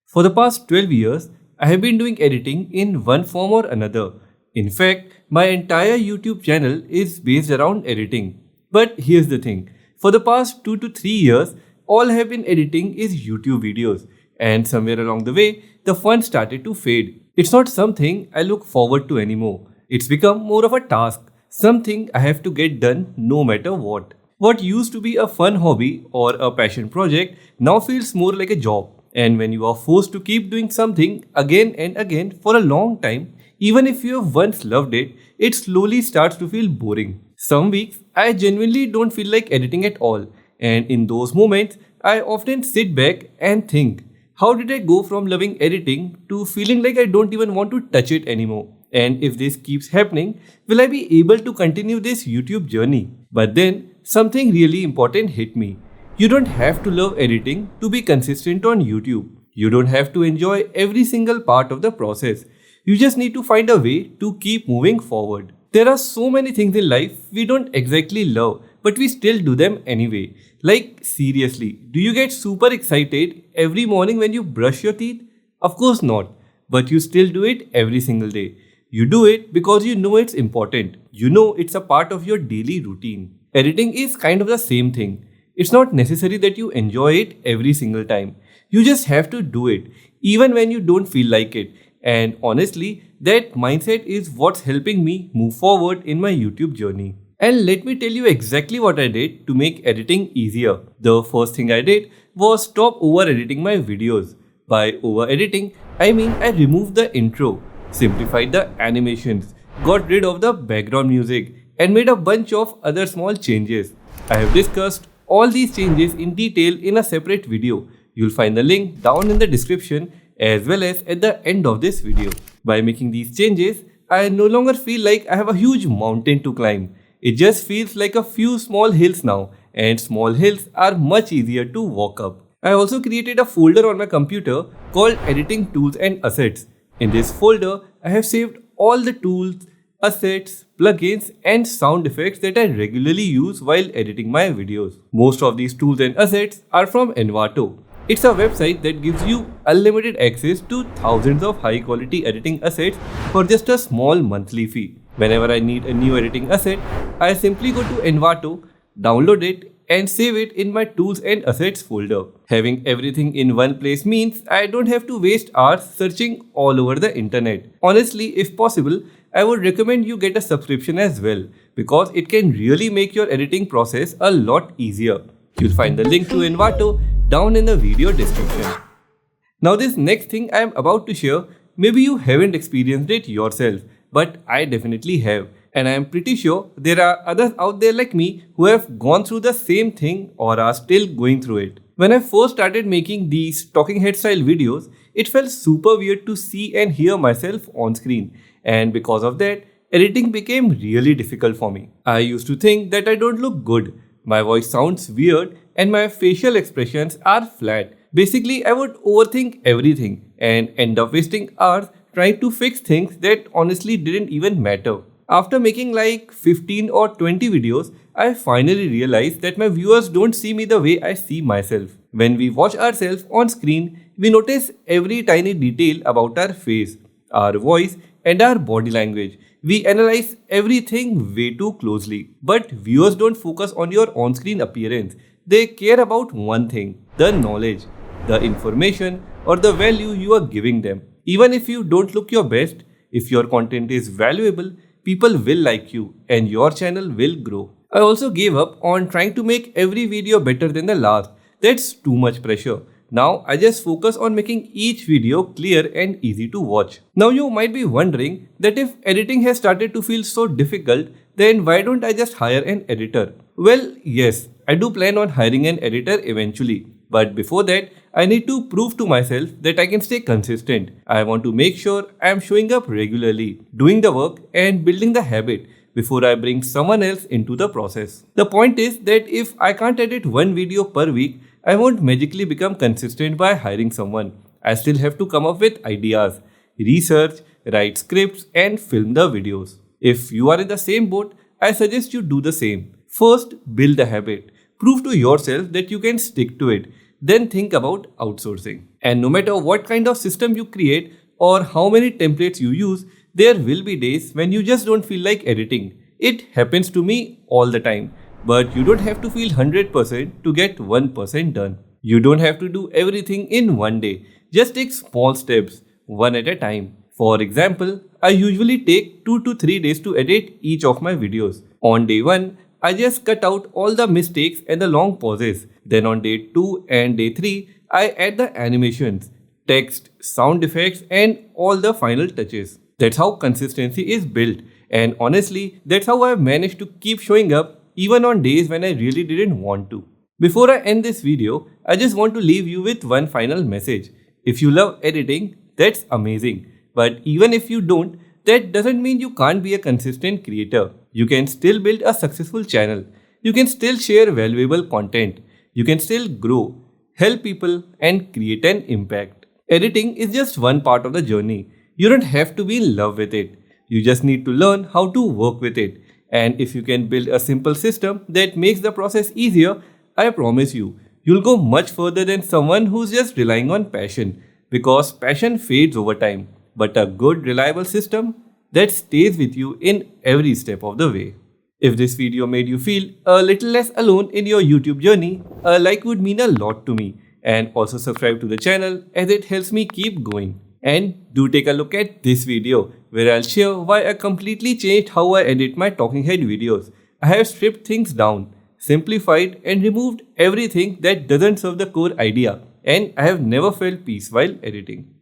For the past 12 years, I have been doing editing in one form or another. In fact, my entire YouTube channel is based around editing. But here's the thing, for the past 2 to 3 years, all I have been editing is YouTube videos. And somewhere along the way, the fun started to fade. It's not something I look forward to anymore. It's become more of a task, something I have to get done no matter what. What used to be a fun hobby or a passion project now feels more like a job. And when you are forced to keep doing something again and again for a long time, even if you have once loved it, it slowly starts to feel boring. Some weeks, I genuinely don't feel like editing at all. And in those moments, I often sit back and think, how did I go from loving editing to feeling like I don't even want to touch it anymore? And if this keeps happening, will I be able to continue this YouTube journey? But then, something really important hit me. You don't have to love editing to be consistent on YouTube. You don't have to enjoy every single part of the process. You just need to find a way to keep moving forward. There are so many things in life we don't exactly love, but we still do them anyway. Like, seriously, do you get super excited every morning when you brush your teeth? Of course not, but you still do it every single day. You do it because you know it's important. You know it's a part of your daily routine. Editing is kind of the same thing. It's not necessary that you enjoy it every single time. You just have to do it, even when you don't feel like it. And honestly, that mindset is what's helping me move forward in my YouTube journey. And let me tell you exactly what I did to make editing easier. The first thing I did was stop over editing my videos. By over editing, I mean I removed the intro, simplified the animations, got rid of the background music, and made a bunch of other small changes. I have discussed all these changes in detail in a separate video. You'll find the link down in the description as well as at the end of this video. By making these changes, I no longer feel like I have a huge mountain to climb. It just feels like a few small hills now, and small hills are much easier to walk up. I also created a folder on my computer called Editing Tools and Assets. In this folder, I have saved all the tools, assets, plugins, and sound effects that I regularly use while editing my videos. Most of these tools and assets are from Envato. It's a website that gives you unlimited access to thousands of high quality editing assets for just a small monthly fee. Whenever I need a new editing asset, I simply go to Envato, download it, and save it in my tools and assets folder. Having everything in one place means I don't have to waste hours searching all over the internet. Honestly, if possible, I would recommend you get a subscription as well because it can really make your editing process a lot easier. You'll find the link to Envato down in the video description. Now this next thing I am about to share, maybe you haven't experienced it yourself, but I definitely have. And I am pretty sure there are others out there like me who have gone through the same thing or are still going through it. When I first started making these talking head style videos, it felt super weird to see and hear myself on screen. And because of that, editing became really difficult for me. I used to think that I don't look good. My voice sounds weird and my facial expressions are flat. Basically, I would overthink everything and end up wasting hours trying to fix things that honestly didn't even matter. After making like 15 or 20 videos, I finally realized that my viewers don't see me the way I see myself. When we watch ourselves on screen, we notice every tiny detail about our face, our voice, and our body language. We analyze everything way too closely. But viewers don't focus on your on-screen appearance. They care about one thing, the knowledge, the information, or the value you are giving them. Even if you don't look your best, if your content is valuable, people will like you and your channel will grow. I also gave up on trying to make every video better than the last. That's too much pressure. Now I just focus on making each video clear and easy to watch. Now you might be wondering that if editing has started to feel so difficult, then why don't I just hire an editor? Well, yes, I do plan on hiring an editor eventually. But before that, I need to prove to myself that I can stay consistent. I want to make sure I am showing up regularly, doing the work and building the habit before I bring someone else into the process. The point is that if I can't edit one video per week, I won't magically become consistent by hiring someone. I still have to come up with ideas, research, write scripts and film the videos. If you are in the same boat, I suggest you do the same. First, build the habit. Prove to yourself that you can stick to it. then think about outsourcing. And no matter what kind of system you create or how many templates you use, there will be days when you just don't feel like editing. It happens to me all the time. But you don't have to feel 100% to get 1% done. You don't have to do everything in one day. Just take small steps, one at a time. For example, I usually take 2 to 3 days to edit each of my videos. On day 1, I just cut out all the mistakes and the long pauses. Then on day 2 and day 3, I add the animations, text, sound effects and all the final touches. That's how consistency is built. And honestly, that's how I've managed to keep showing up even on days when I really didn't want to. Before I end this video, I just want to leave you with one final message. If you love editing, that's amazing. But even if you don't, that doesn't mean you can't be a consistent creator. You can still build a successful channel. You can still share valuable content. You can still grow, help people, and create an impact. Editing is just one part of the journey. You don't have to be in love with it. You just need to learn how to work with it. And if you can build a simple system that makes the process easier, I promise you, you'll go much further than someone who's just relying on passion. Because passion fades over time. But a good, reliable system that stays with you in every step of the way. If this video made you feel a little less alone in your YouTube journey, a like would mean a lot to me. And also subscribe to the channel as it helps me keep going. And do take a look at this video where I'll share why I completely changed how I edit my talking head videos. I have stripped things down, simplified and removed everything that doesn't serve the core idea. And I have never felt peace while editing.